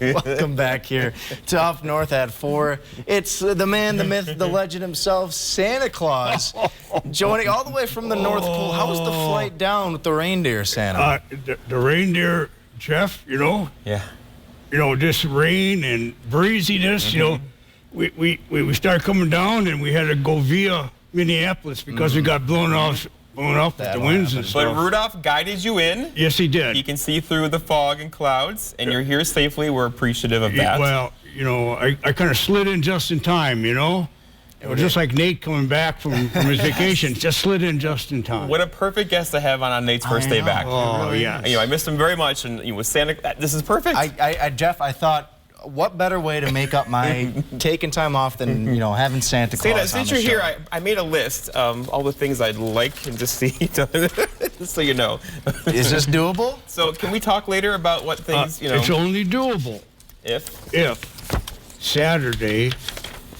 Welcome back here to Up North at 4. It's the man, the myth, the legend himself, Santa Claus, joining all the way from the North Pole. How was the flight down with the reindeer, Santa? The reindeer, Jeff, Yeah. This rain and breeziness, we started coming down and we had to go via Minneapolis because we got blown off with the winds and stuff. But Rudolph guided you in. Yes, he did. He can see through the fog and clouds, and you're here safely. We're appreciative of that. Well, I kind of slid in just in time, It was just like Nate coming back from his vacation. Just slid in just in time. What a perfect guest to have on Nate's first day back. Oh, yeah. I missed him very much, and with Santa, this is perfect. Jeff, I thought, what better way to make up my taking time off than, having Santa Claus on since the you're show. here, I made a list of all the things I'd like him to see, just so you know. Is this doable? So can we talk later about what things, It's only doable if Saturday,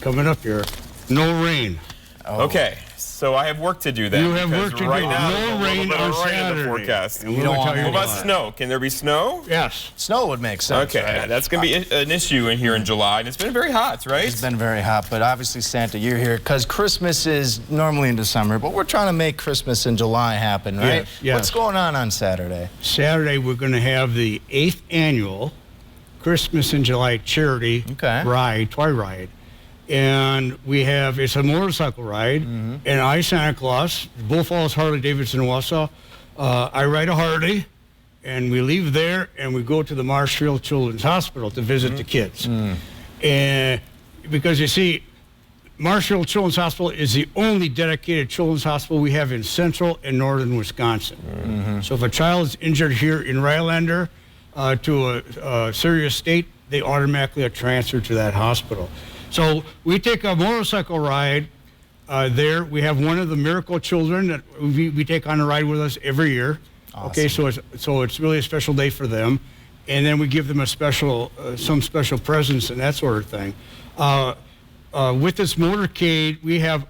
coming up here, no rain. Oh. Okay, so I have work to do then. You have work to do. Right now, No rain on Saturday. in the forecast. And don't want What about snow? Can there be snow? Yes. Snow would make sense. Okay, right? that's going to be an issue in here in July, and it's been very hot, right? It's been very hot, but obviously, Santa, you're here because Christmas is normally in December, but we're trying to make Christmas in July happen, right? Yes. What's going on Saturday? Saturday, we're going to have the 8th annual Christmas in July charity ride, toy ride. And it's a motorcycle ride, and I, Santa Claus, Bull Falls, Harley-Davidson, Wausau. I ride a Harley, and we leave there, and we go to the Marshfield Children's Hospital to visit the kids. And because you see, Marshfield Children's Hospital is the only dedicated children's hospital we have in central and northern Wisconsin. So if a child is injured here in Rylander to a serious state, they automatically are transferred to that hospital. So we take a motorcycle ride there. We have one of the miracle children that we take on a ride with us every year. Awesome. Okay, so it's really a special day for them, and then we give them some special presents and that sort of thing. With this motorcade,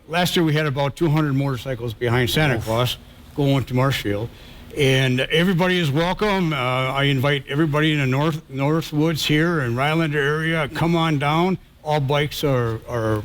last year we had about 200 motorcycles behind Santa Claus going to Marshfield. And everybody is welcome. I invite everybody in the North Woods here in Rylander area. Come on down. All bikes are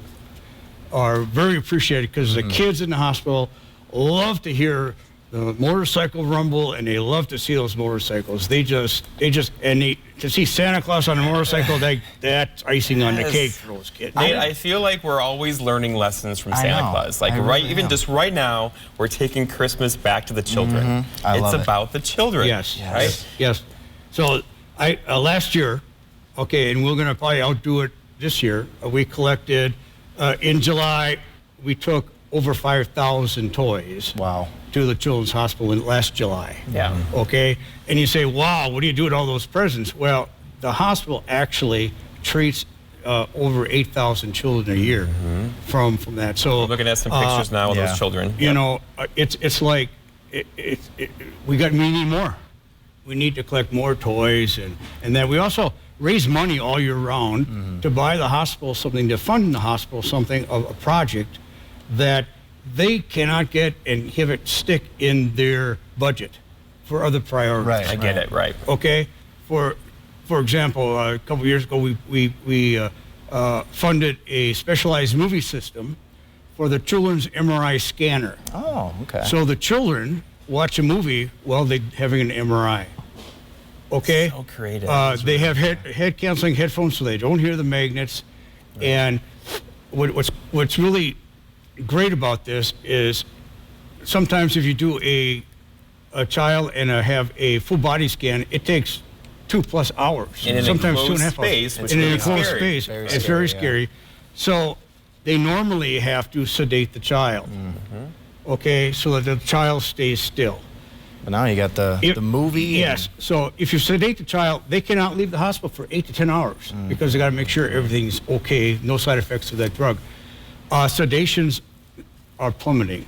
very appreciated because the kids in the hospital love to hear the motorcycle rumble, and they love to see those motorcycles. To see Santa Claus on a motorcycle, that's icing on the cake for those kids. Nate, I feel like we're always learning lessons from Santa Claus. Like just right now, we're taking Christmas back to the children. It's about the children. Yes. Right? Yes. So last year, and we're going to probably outdo it this year, we collected, in July, we took over 5,000 toys. Wow. To the Children's Hospital last July. Yeah. Okay? And you say, wow, what do you do with all those presents? Well, the hospital actually treats over 8,000 children a year from that. So we're looking at some pictures now of those children. It's like, we need more. We need to collect more toys, and then we also raise money all year round to buy the hospital something, to fund the hospital something, a project that they cannot get and have it stick in their budget for other priorities. Right, I get it, right. Okay? For example, a couple years ago, we funded a specialized movie system for the children's MRI scanner. Oh, okay. So the children watch a movie while they're having an MRI. Okay? So creative. They have head canceling headphones so they don't hear the magnets. Right. And what's really great about this is sometimes if you do a child and have a full body scan, it takes 2+ hours. In an sometimes enclosed 2.5 space, hours. which In an is enclosed scary. space, it's very scary. So they normally have to sedate the child. Okay, so that the child stays still. But now you got the movie. Yes. So if you sedate the child, they cannot leave the hospital for 8 to 10 hours because they got to make sure everything's okay, no side effects of that drug. Sedations are plummeting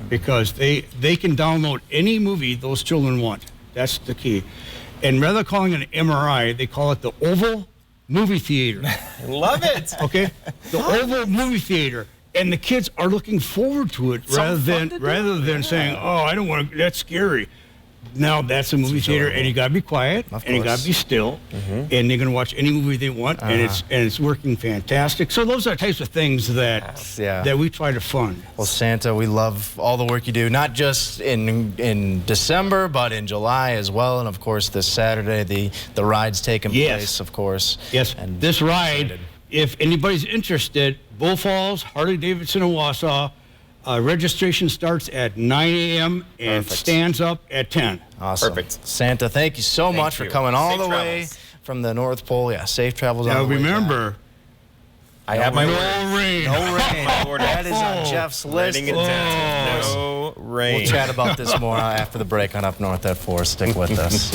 because they can download any movie those children want. That's the key. And rather than calling it an MRI, they call it the Oval Movie Theater. I love it. Okay? The Oval Movie Theater. And the kids are looking forward to it rather than saying, oh, I don't want to, that's scary. Now that's a movie theater, and you got to be quiet, and you got to be still, and they're going to watch any movie they want, and it's working fantastic. So those are types of things that we try to fund. Well, Santa, we love all the work you do, not just in December, but in July as well, and of course this Saturday the ride's taking place, of course. Yes, and this ride, if anybody's interested, Bull Falls, Harley-Davidson in Wausau. Registration starts at 9 a.m. and stands up at 10. Awesome. Perfect. Santa, thank you so much for coming all the way from the North Pole. Yeah, safe travels on the way. Now remember, I have my no rain. No rain. That is on Jeff's list. No rain. We'll chat about this more after the break on Up North at 4. Stick with us.